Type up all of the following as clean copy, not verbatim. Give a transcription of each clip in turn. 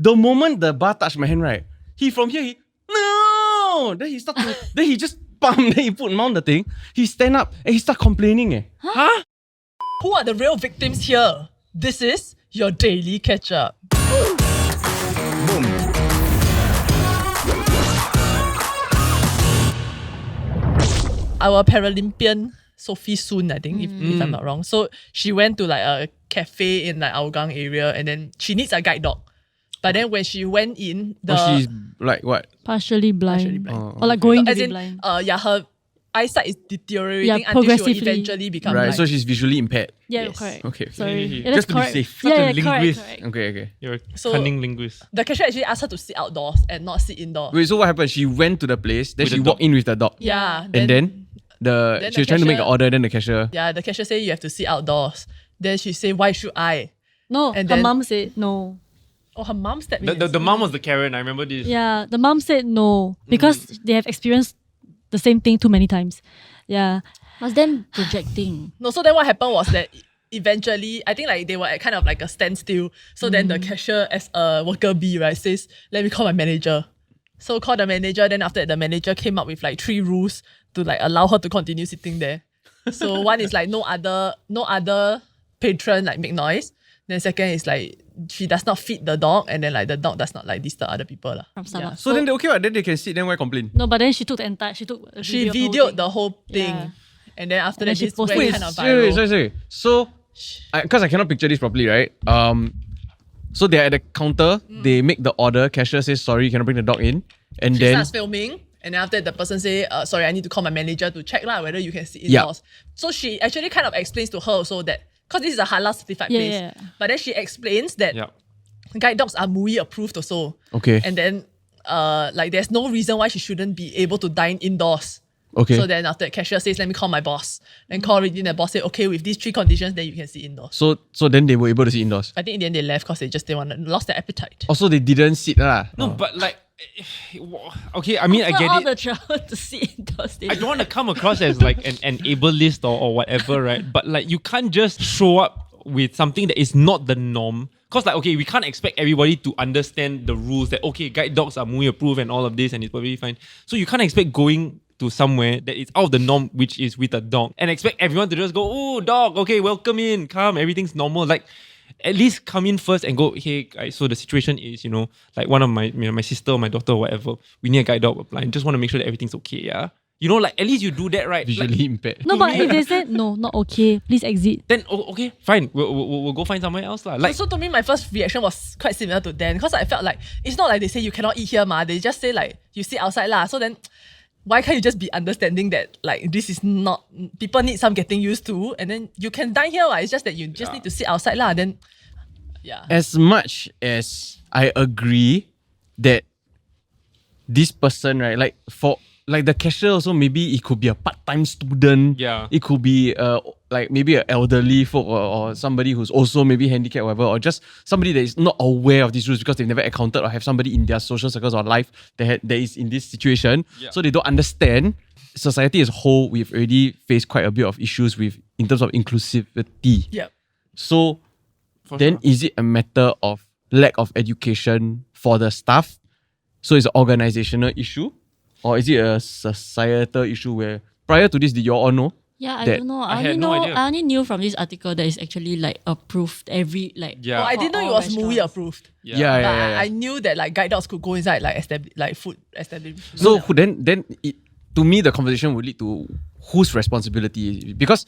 The moment the bar touched my hand, right, no! Then he start to, then he just pump, then he mount the thing. He stand up and he start complaining. Huh? Who are the real victims here? This is your daily Ketchup. Boom. Our Paralympian Sophie Soon, I think, if I'm not wrong. So she went to like a cafe in like Hougang area, and then she needs a guide dog. But then when she went in, she's like what? Partially blind. Oh, or like going to as be in, blind. Her eyesight is deteriorating until she will progressively. eventually become Right, blind. so she's visually impaired. Yeah, yes. correct. Okay. Sorry. Yeah, Yeah, that's just to be correct. safe. Such a Yeah, linguist. correct. Okay. You're a So- cunning linguist. The cashier actually asked her to sit outdoors and not sit indoors. Wait, so what happened? She went to the place, then With she the walked dog. in with the dog. Yeah. And then then she was the trying to make an cashier- order, then the cashier. Yeah, the cashier said you have to sit outdoors. Then she said, why should I? No, And her then- mom said no. Oh, her mom stepped in. The mom was the Karen, I remember this. Yeah, the mom said no because they have experienced the same thing too many times. Yeah. Was them projecting? No, so then what happened was that eventually, I think like they were at kind of like a standstill. So then the cashier, as a worker bee, right, says, let me call my manager. So call the manager, then after that the manager came up with like 3 rules to like allow her to continue sitting there. So one is like no other patron like make noise. Then second is like she does not feed the dog, and then like the dog does not like disturb other people. From someone. So then they okay, what? Then they can sit, then why complain? No, but then she took a She video videoed of the whole thing. Yeah. And then after And then that, she this posted went it. kind of viral. Sorry. So, because I cannot picture this properly, right? So they're at the counter, they make the order, cashier says, sorry, you cannot bring the dog in. And She then, starts filming, and then after that, the person say, sorry, I need to call my manager to check whether you can sit indoors. So she actually kind of explains to her also that, because this is a halal certified place, Yeah. but then she explains that Yeah. guide dogs are MUI approved also. okay, And then like there's no reason why she shouldn't be able to dine indoors. okay. So then after that, cashier says, let me call my boss. And call already, the boss said, okay, with these 3 conditions, then you can sit indoors. So then they were able to sit indoors. I think in the end they left because they lost their appetite. Also, they didn't sit lah. No, but like, okay, I mean, I get all it. the trouble to sit indoors. I don't want to come across as like an ableist or whatever, right? But like, you can't just show up with something that is not the norm. Because like, okay, we can't expect everybody to understand the rules that, okay, guide dogs are MUI approved and all of this and it's perfectly fine. So you can't expect going to somewhere that is out of the norm, which is with a dog, and expect everyone to just go, oh, dog, okay, welcome in, come, everything's normal. Like, at least come in first and go, hey, guys, so the situation is, like one of my, my sister or my daughter or whatever, we need a guide dog applying. Just want to make sure that everything's okay, yeah? Like, at least you do that, right? Visually Like, impaired. No, but if they said no, not okay, please exit. then, okay, fine. We'll go find somewhere else. Like, So to me, my first reaction was quite similar to Dan, because I felt like it's not like they say you cannot eat here, ma. They just say like you sit outside lah. So then, why can't you just be understanding that like this is not, people need some getting used to, and then you can dine here, it's just that you just need to sit outside lah. Then, yeah. As much as I agree that this person, right, like for like the cashier also, maybe it could be a part-time student. Yeah. It could be like maybe an elderly folk or somebody who's also maybe handicapped or whatever, or just somebody that is not aware of these rules because they've never encountered or have somebody in their social circles or life that is in this situation. Yeah. So they don't understand. Society as a whole, we've already faced quite a bit of issues in terms of inclusivity. Yep. So for then sure. is it a matter of lack of education for the staff? So it's an organizational issue? Or is it a societal issue where prior to this, did you all know? Yeah, I that- don't know. I had no idea. I only knew from this article that it's actually like approved every Yeah. Oh, I didn't know it all was MUI restaurants. approved. Yeah. But I knew that like guide dogs could go inside like food establishment. So then to me, the conversation would lead to whose responsibility is it? Because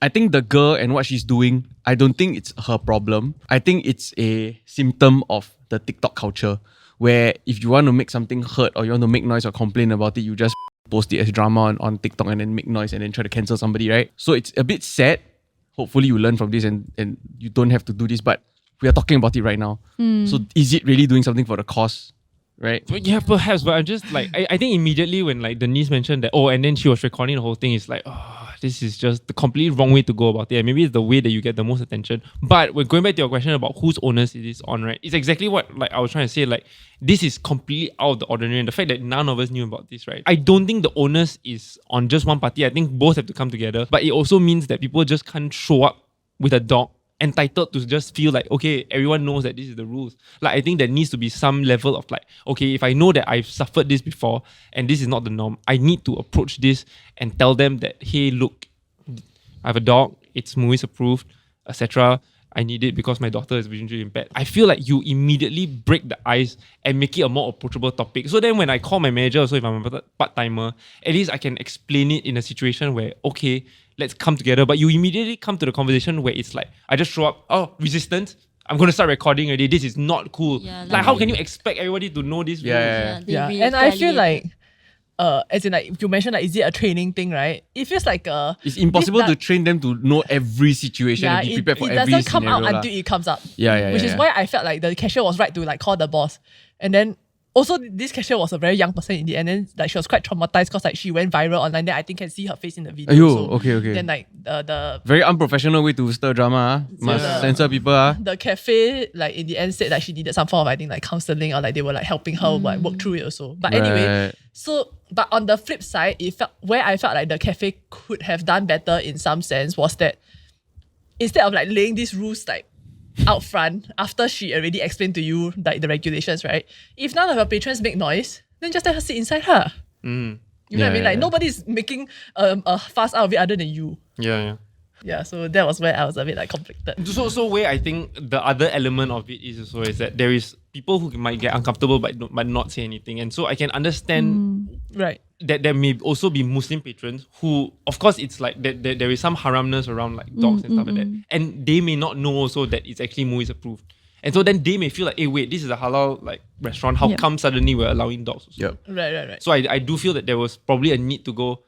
I think the girl and what she's doing, I don't think it's her problem. I think it's a symptom of the TikTok culture where if you want to make something hurt or you want to make noise or complain about it, you just post it as drama on TikTok and then make noise and then try to cancel somebody, right? So it's a bit sad. Hopefully you learn from this and you don't have to do this, but we are talking about it right now. So is it really doing something for the cause, right? Well, yeah, perhaps, but I'm just like, I think immediately when like Denise mentioned that, and then she was recording the whole thing, it's like, this is just the completely wrong way to go about it. And maybe it's the way that you get the most attention. But when going back to your question about whose onus it is on, right? It's exactly what like I was trying to say. Like, this is completely out of the ordinary. And the fact that none of us knew about this, right? I don't think the onus is on just one party. I think both have to come together. But it also means that people just can't show up with a dog entitled to just feel like, okay, everyone knows that this is the rules. Like, I think there needs to be some level of like, okay, if I know that I've suffered this before and this is not the norm, I need to approach this and tell them that, hey, look, I have a dog, it's MUIS approved, etc. I need it because my daughter is visually impaired. I feel like you immediately break the ice and make it a more approachable topic. So then when I call my manager, so if I'm a part-timer, at least I can explain it in a situation where, okay, let's come together. But you immediately come to the conversation where it's like, I just show up, oh, resistance, I'm going to start recording already. This is not cool. Yeah, like how can you expect everybody to know this? Yeah. they really And I feel retaliate. like, as in like you mentioned, like is it a training thing, right? It feels like It's impossible this to train them to know every situation and be prepared for it every doesn't come scenario. out lah. until it comes up. Yeah, Which is why I felt like the cashier was right to like call the boss. And then also this cashier was a very young person in the end, and then like she was quite traumatized because like she went viral online. Then I think can see her face in the video. Aiyo, so okay. Then like the Very unprofessional way to stir drama. Must Yeah. censor people. the cafe like in the end said like she needed some form of I think like counselling, or like they were like helping her like work through it also. But anyway, Right. so but on the flip side, it felt where I felt like the cafe could have done better in some sense was that instead of like laying these rules like out front after she already explained to you like the regulations, right? If none of your patrons make noise, then just let her sit inside her. You know what I mean? Like nobody's making a fuss out of it other than you. Yeah. Yeah, so that was where I was a bit like conflicted. So where I think the other element of it is also is that there is people who might get uncomfortable but not say anything. And so I can understand Right. that there may also be Muslim patrons who, of course, it's like that there is some haramness around like dogs and stuff like that. And they may not know also that it's actually MUIS approved. And so then they may feel like, hey, wait, this is a halal like restaurant. How Yep. come suddenly we're allowing dogs also? Yep. Right. So I do feel that there was probably a need to go,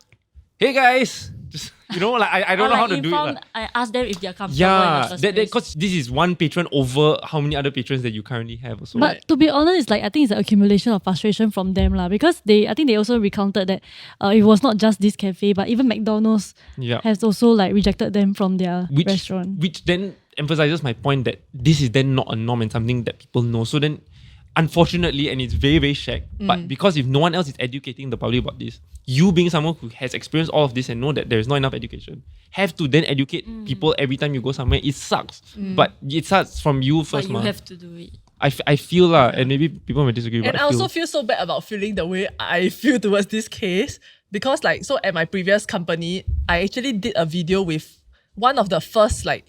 hey guys, just, like I don't know how to do it. inform, Like. I ask them if they're comfortable. Yeah, in the first place. because this is one patron over how many other patrons that you currently have also. But to be honest, it's like I think it's an accumulation of frustration from them lah. Because I think they also recounted that it was not just this cafe, but even McDonald's Yeah. has also like rejected them from their restaurant. Which then emphasizes my point that this is then not a norm and something that people know. So then, unfortunately, and it's very, very shag, but because if no one else is educating the public about this, you being someone who has experienced all of this and know that there is not enough education, have to then educate people every time you go somewhere. It sucks. But it starts from you but first, you ma. have to do it. I feel lah, and maybe people may disagree, but And I also feel so bad about feeling the way I feel towards this case because like so at my previous company, I actually did a video with one of the first like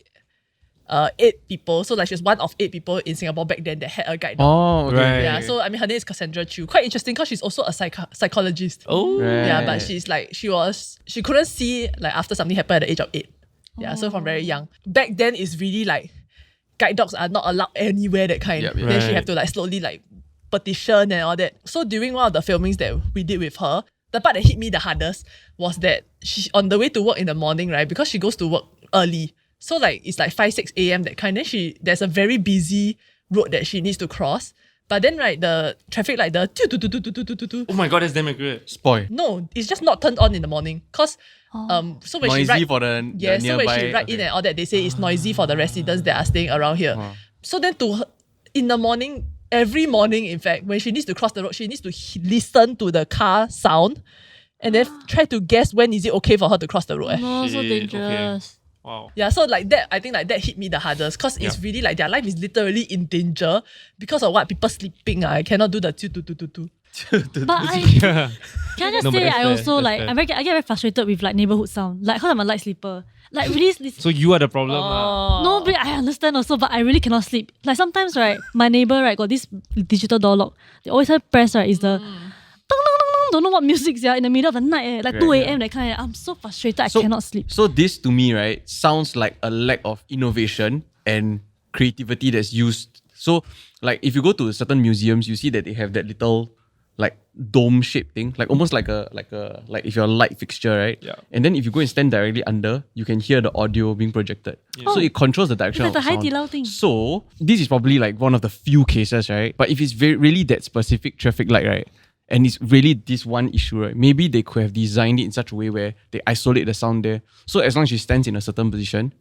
8 people. So like she was one of 8 people in Singapore back then that had a guide dog. Oh, okay. Right. Yeah, so I mean her name is Cassandra Chu. Quite interesting because she's also a psychologist. Oh, Right. Yeah, but she's like she couldn't see like after something happened at the age of 8. Yeah, so from very young. Back then it's really like guide dogs are not allowed anywhere, that kind. Yep, Then she right. have to like slowly like petition and all that. So during one of the filmings that we did with her, the part that hit me the hardest was that she on the way to work in the morning, right? Because she goes to work early. So like it's like 5-6 a.m. that kind. Then there's a very busy road that she needs to cross. But then right, the traffic light, the oh my god, that's damn accurate. Spoil. no, it's just not turned on in the morning. Cause so when she Noisy ride, for the yeah, so when nearby. she ride in and all that, they say it's noisy for the residents that are staying around here. So then in the morning, every morning, in fact, when she needs to cross the road, she needs to listen to the car sound and then try to guess when is it okay for her to cross the road. No, so Shit, dangerous. Wow. Yeah, so like that, I think like that hit me the hardest because it's really like their life is literally in danger because of what people sleeping. I cannot do the tu. But I Yeah. can I just No, but say that's I fair, also that's like fair. I get very frustrated with like neighborhood sound. Like, cause I'm a light sleeper. Like really, So you are the problem. lah. no, but I understand also, but I really cannot sleep. Like sometimes, right, my neighbor, right, got this digital door lock. They always have press, right, is the don't know what music, yeah, in the middle of the night, like 2 a.m. that kind. I'm so frustrated, I cannot sleep. So this to me, right, sounds like a lack of innovation and creativity that's used. So like if you go to certain museums, you see that they have that little like dome shaped thing, like almost like if you're a light fixture, right? Yeah. And then if you go and stand directly under, you can hear the audio being projected. So it controls the direction It's of like the sound. Hai Di Lao thing. So this is probably like one of the few cases, right? But if it's really that specific traffic light, right? And it's really this one issue, right? Maybe they could have designed it in such a way where they isolate the sound there. So as long as she stands in a certain position,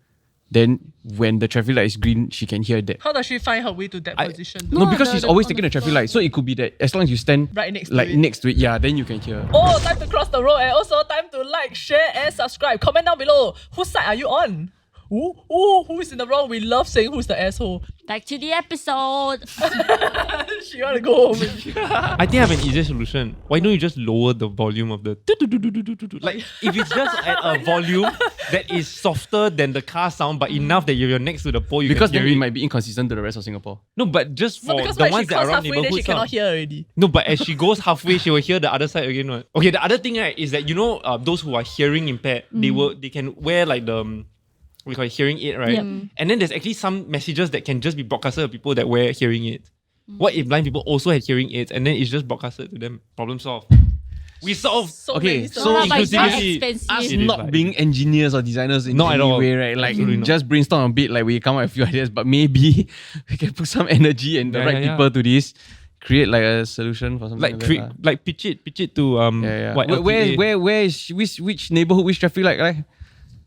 then when the traffic light is green, she can hear that. How does she find her way to that position? No, No, because she's always on taking the the traffic light. So it could be that as long as you stand Right next to like it. next to it, yeah, then you can hear. Oh, time to cross the road and also time to like, share and subscribe. Comment down below. Whose side are you on? Who is in the wrong? We love saying who's the asshole. Back to the episode. She want to go home. I think I have an easier solution. Why don't you just lower the volume of the like if it's just at a volume that is softer than the car sound, but enough that you're next to the pole, you Because can then hear it it. might be inconsistent to the rest of Singapore. No, but just No, for because the when she ones that cross are around halfway, then she neighborhoods. cannot hear already. No, but as she goes halfway, she will hear the other side again. Right? Okay, the other thing right is that those who are hearing impaired, they can wear like the we call it hearing aid, right? Yep. And then there's actually some messages that can just be broadcasted to people that wear hearing aids. What if blind people also had hearing aids and then it's just broadcasted to them? Problem solved. We solved. So Okay, many so No, stories. but it's very inclusivity. expensive. Us It is not like- being engineers or designers in Not at any all. way, right? Like Absolutely not. just brainstorm a bit, like we come up with a few ideas, but maybe we can put some energy and the Yeah, right yeah, people to this, create like a solution for something Like like that. like pitch it to what LTA. Where is which neighborhood, which traffic light, right?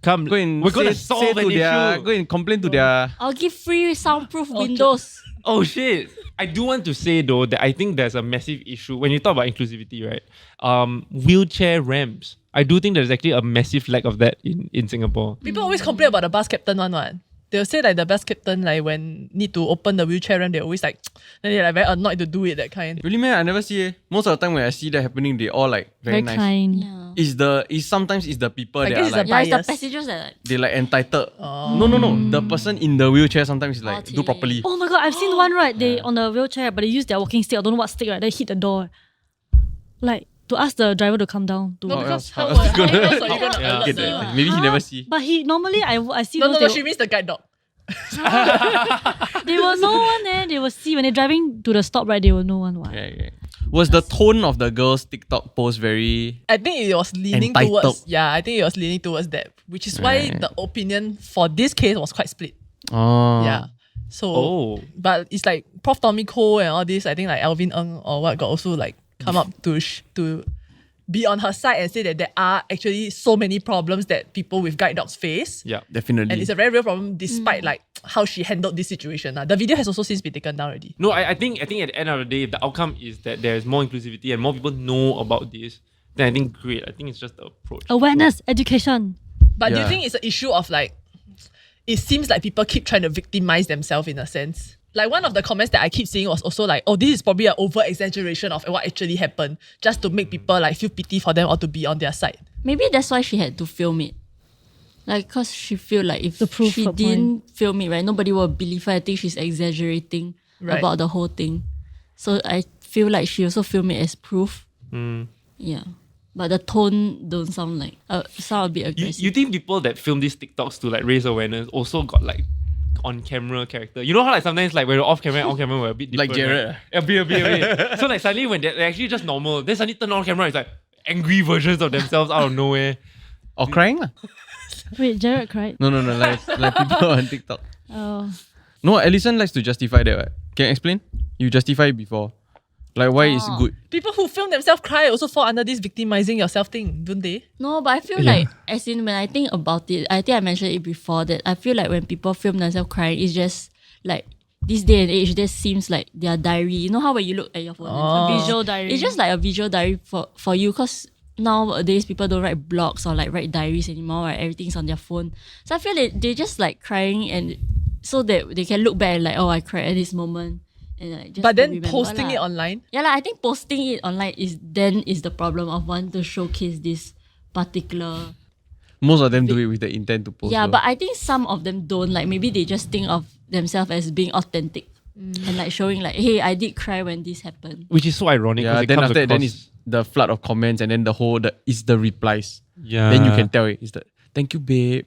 Come, Go and we're gonna say solve to an their, issue. go and complain to their. I'll give free soundproof windows. Oh shit! I do want to say though that I think there's a massive issue when you talk about inclusivity, right? Wheelchair ramps. I do think there's actually a massive lack of that in Singapore. People always complain about the bus captain one. They'll say like the bus captain, like when need to open the wheelchair ramp, they always like, then they're like very annoyed to do it, that kind. Really, man, I never see it. Most of the time when I see that happening, they all like very, Very nice. kind. Yeah. Sometimes it's the people I that guess are it's like a Yeah, it's the bias. passengers that they like entitled. No. The person in the wheelchair sometimes is like do Okay. properly. Oh my god, I've seen one right. They on the wheelchair, but they use their walking stick. I don't know what stick. Right, they hit the door, like to ask the driver to come down. To No, How because else- how how else you else gonna- are you gonna Yeah. alert Get them? that. Maybe he never see. But he normally I see No, those she means the guide dog. they will know one. They will see when they're driving to the stop. Right, they will know one. What? Yeah. Was the tone of the girl's TikTok post very? I think it was leaning Entitled. towards, I think it was leaning towards that, which is why Right. the opinion for this case was quite split. Oh. Yeah. So, Oh. but it's like Prof. Tommy Koh and all this, I think like Alvin Ng or what got also like come up to be on her side and say that there are actually so many problems that people with guide dogs face. Yeah. Definitely. And it's a very real problem despite like how she handled this situation. The video has also since been taken down already. No, I think at the end of the day, the outcome is that there's more inclusivity and more people know about this. Then I think great. I think it's just the approach. Awareness, education. But do you Yeah. think it's an issue of like, it seems like people keep trying to victimize themselves in a sense? Like one of the comments that I keep seeing was also like, oh, this is probably an over exaggeration of what actually happened, just to make people like feel pity for them or to be on their side. Maybe that's why she had to film it. Like, cause she feel like if To prove she her didn't film it, right, nobody will believe her. I think she's exaggerating Right. about the whole thing. So I feel like she also filmed it as proof. Yeah. But the tone don't sound like sound a bit aggressive. You think people that film these TikToks to like raise awareness also got like on camera character? You know how like sometimes like when we're off camera and on camera we're a bit different. Like Jared. Right? A bit. So like suddenly when they're actually just normal, then suddenly turn on camera, it's like angry versions of themselves out of nowhere. Or crying lah. Wait, Jared cried. No, like people on TikTok. Oh, No, Alison likes to justify that. Right? Can you explain? You justify it before. Like why it's good. People who film themselves cry also fall under this victimizing yourself thing, don't they? No, but I feel Yeah. like, as in when I think about it, I think I mentioned it before that I feel like when people film themselves crying, it's just like this day and age, this seems like their diary. You know how when you look at your phone, Oh. visual diary. it's just like a visual diary for you, because nowadays people don't write blogs or like write diaries anymore, right? Everything's on their phone. So I feel like they just like crying, and so that they can look back and like, oh, I cried at this moment. And like, just But to then remember posting lah. it online, Yeah, I think posting it online is the problem of wanting to showcase this particular. Most of them do it with the intent to post. Yeah, though. but I think some of them don't. Like maybe they just think of themselves as being authentic and like showing like, hey, I did cry when this happened. Which is so ironic. 'cause yeah, it then comes after that, then across- it's the flood of comments and then it's the replies. yeah. Then you can tell it. It's the thank you, babe.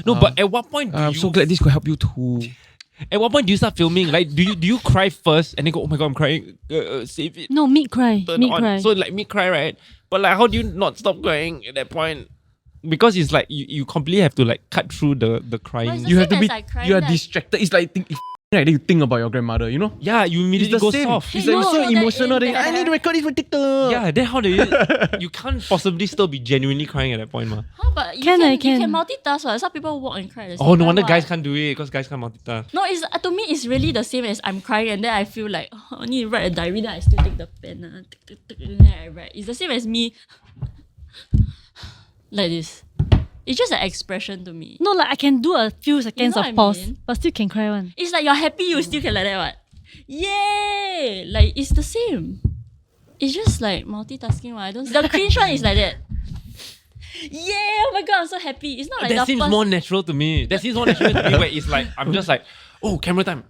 No, but at what point do I'm you so glad this could help you too. At what point do you start filming? Like, do you cry first and then go, oh my god, I'm crying, save it, no, mid cry. turn Mid on. cry. So like me cry, right? But like, how do you not stop crying at that point? Because it's like you completely have to like cut through the crying. But You have to same be. as I cry You are that- distracted. It's like if right, then you think about your grandmother. You know. Yeah, you It's immediately the go same. soft. It's Hey, like no, so that emotional. is Then I need to record it for TikTok. Yeah, then how do you can't possibly still be genuinely crying at that point, ma. Huh, but you Can, can, I you can can. multitask. Right? Some people walk and cry. At the Oh, same no time, wonder what? guys can't do it because guys can't multitask. No, it's to me it's really the same as I'm crying and then I feel like, oh, I need to write a diary. Then I still take the pen and then I write. It's the same as me like this. It's just an expression to me. No, like I can do a few seconds know of what I pause, mean? but still can cry one. It's like you're happy, you still can like that, what? Yay! Like, it's the same. It's just like multitasking. I don't. The cringe one is like that. Yeah! Oh my god, I'm so happy. It's not like That the seems first. more natural to me. That seems more natural to me where it's like, I'm just like, oh, camera time.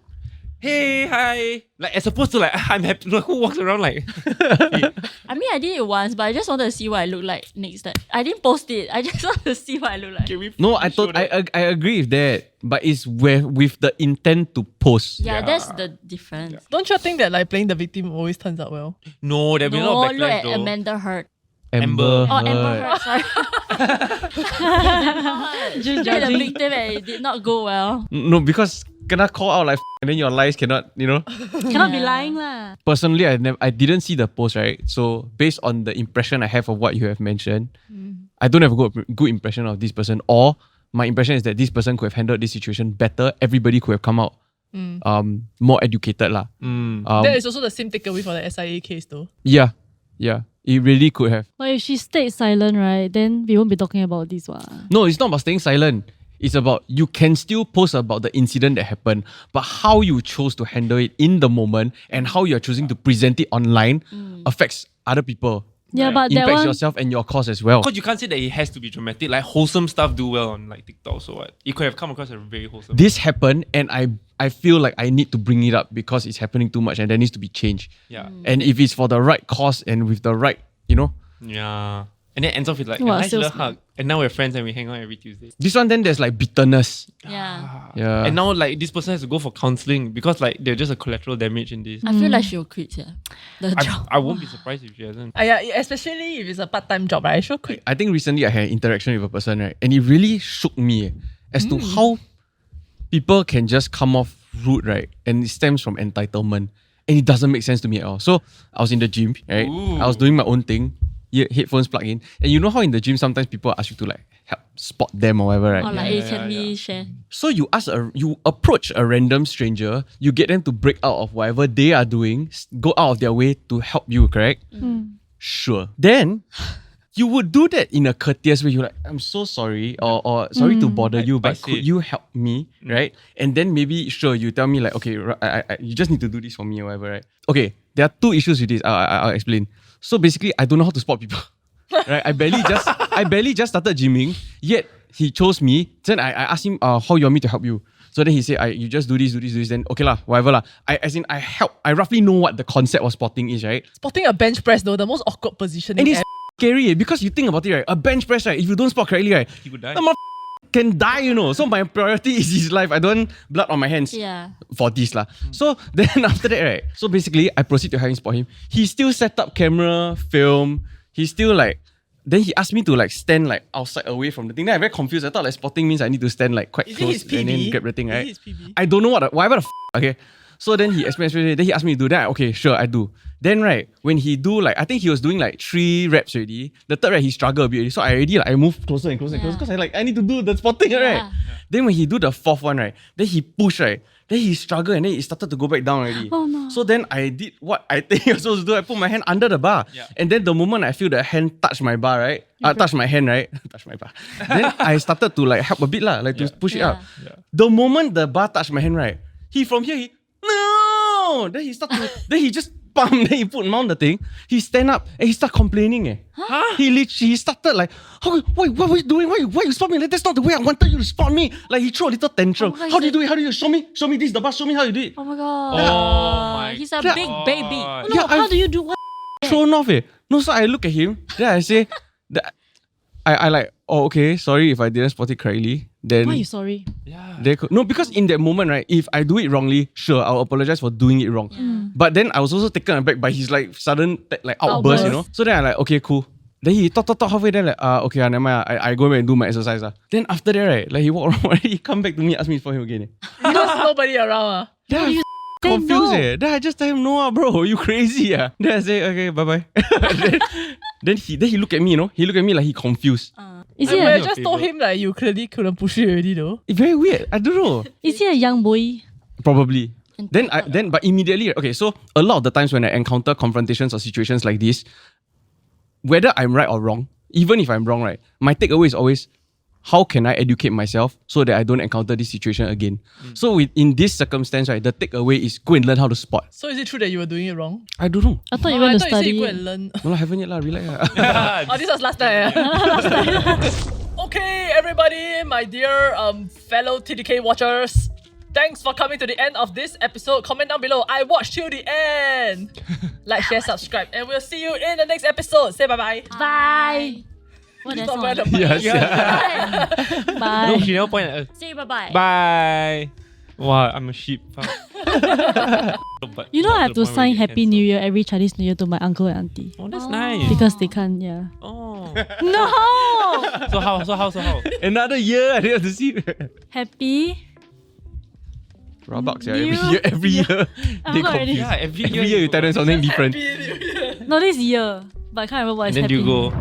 Hey, hi. Like, as opposed to like, I'm happy. Like, who walks around like, I mean, I did it once, but I just wanted to see what I look like next time. I didn't post it. I just wanted to see what I look like. can we No, I show thought that? I agree with that, but it's with the intent to post. Yeah, that's the difference. Don't you think that like playing the victim always turns out well? No, there'll be a No, lot of look backlash at though. Amanda Heard. Amber. Oh, Amber Heard. Heard, sorry. Just Play the judging. victim and it did not go well. No, because cannot call out like and then your lies cannot, Cannot be lying lah. Personally, I didn't see the post, right? So based on the impression I have of what you have mentioned, I don't have a good impression of this person. Or my impression is that this person could have handled this situation better. Everybody could have come out more educated lah. That is also the same takeaway for the SIA case though. Yeah, it really could have. But if she stayed silent, right, then we won't be talking about this one. No, it's not about staying silent. It's about you can still post about the incident that happened, but how you chose to handle it in the moment and how you're choosing to present it online affects other people. Yeah, but that Impacts one, yourself and your cause as well. Because you can't say that it has to be dramatic. Like, wholesome stuff do well on like TikTok, so what? It could have come across as very wholesome. This happened and I feel like I need to bring it up because it's happening too much and there needs to be change. Yeah. And if it's for the right cause and with the right, Yeah. And then ends off with like a Wow, nice little salesman. hug. And now we're friends and we hang out every Tuesday. this one then there's like bitterness. Yeah. Yeah. And now like this person has to go for counselling because like they're just a collateral damage in this. I feel like she'll quit, yeah. The job. I won't be surprised if she hasn't. Yeah, especially if it's a part-time job, right? I sure quit. I think recently I had an interaction with a person, right? And it really shook me as to how people can just come off rude, right? And it stems from entitlement. And it doesn't make sense to me at all. So I was in the gym, right? Ooh. I was doing my own thing. Headphones plugged in. And you know how in the gym sometimes people ask you to like help spot them or whatever, right? Or like, it can be shared. So you approach a random stranger, you get them to break out of whatever they are doing, go out of their way to help you, correct? Sure. Then you would do that in a courteous way. You're like, I'm so sorry, or sorry to bother you, but I see could it. you help me, right? And then maybe, sure, you tell me like, okay, you just need to do this for me or whatever, right? Okay, there are two issues with this. I'll explain. So basically, I don't know how to spot people. Right? I barely just started gymming, yet he chose me. Then I asked him, how you want me to help you? So then he said, you just do this, then okay lah, whatever lah. I help. I roughly know what the concept of spotting is, right? Spotting a bench press though, the most awkward positioning And it's ever. scary because you think about it, right? A bench press, right? If you don't spot correctly, right? He could die. The can die, So my priority is his life. I don't want blood on my hands. Yeah. For this lah. So then after that, right? So basically, I proceed to help him spot him. He still set up camera, film. He still like. Then he asked me to like stand like outside away from the thing. Then I very confused. I thought like spotting means I need to stand like quite Is it close his PB? and then grab the thing, Is it right? his PB? I don't know whatever the okay. So then he explained, then he asked me to do that. Okay, sure, I do. Then right, when he do like, I think he was doing like 3 reps already. The third rep, he struggled a bit already. So I already like, I moved closer and closer and closer because I need to do the spotting, right? Yeah. Then when he do the 4th one, right, then he pushed, right? Then he struggled and then it started to go back down already. Oh, no. So then I did what I think you're supposed to do. I put my hand under the bar. Yeah. And then the moment I feel the hand touch my bar, right? Touch my hand, right? Touch my bar. Then I started to like help a bit lah, like to push it Yeah. up. The moment the bar touched my hand, right? He no! Then he start to, then he just pump, then he mount the thing. He stand up and he start complaining. Huh? He started like, what are you doing? Why you spot me? Like, that's not the way I wanted you to spot me. Like he threw a little tantrum. Oh my God, How do you do it? How do you show me? Show me this, the bar, show me how you do it. Oh my god. Oh my He's a God. big baby. God. No, Yeah, how I've- do you do what? Thrown off No, so I look at him, then I say, I like, oh okay, sorry if I didn't spot it correctly. Then Why are you sorry? Yeah. no, because in that moment, right, if I do it wrongly, sure, I'll apologize for doing it wrong. But then I was also taken aback by his like sudden like outburst, Outburst. So then I like, okay, cool. Then he talk halfway, then like, okay, never mind, I go back and do my exercise. Then after that, right, like he walk around, he come back to me, ask me for him again. Because nobody around. Then I Then confused. no. Then I just tell him, no, bro, you crazy. Then I say, okay, bye-bye. then he look at me, He look at me like he confused. Is I he would a, have just told him that you clearly couldn't push it already though. It's very weird. I don't know. is he a young boy? Probably. But immediately, okay, so a lot of the times when I encounter confrontations or situations like this, whether I'm right or wrong, even if I'm wrong, right, my takeaway is always, how can I educate myself so that I don't encounter this situation again? So in this circumstance, right, the takeaway is go and learn how to spot. So is it true that you were doing it wrong? I don't know. I thought you Oh, went I to thought you said study. you go and learn. No, I haven't yet, relax. lah. Oh, this was last time. Okay, everybody, my dear fellow TDK watchers, thanks for coming to the end of this episode. Comment down below. I watched till the end. Like, share, subscribe, and we'll see you in the next episode. Say bye-bye. Bye. What Please that's don't wear the all. mic. Yes. No, Bye. she never point at us. Say bye-bye. Bye. Wow, I'm a sheep. Fuck. But You know not I have the to point where sign you Happy cancel. New Year every Chinese New Year to my uncle and auntie. Oh, that's nice. Because they can't, yeah. Oh. No! So how? Another year, I have to see. Happy. Robux, New- every year. They I'm not ready. confuse. Yeah, every Every year you tell them something different. No, this year. But I can't remember what And is then Happy you New go, Year.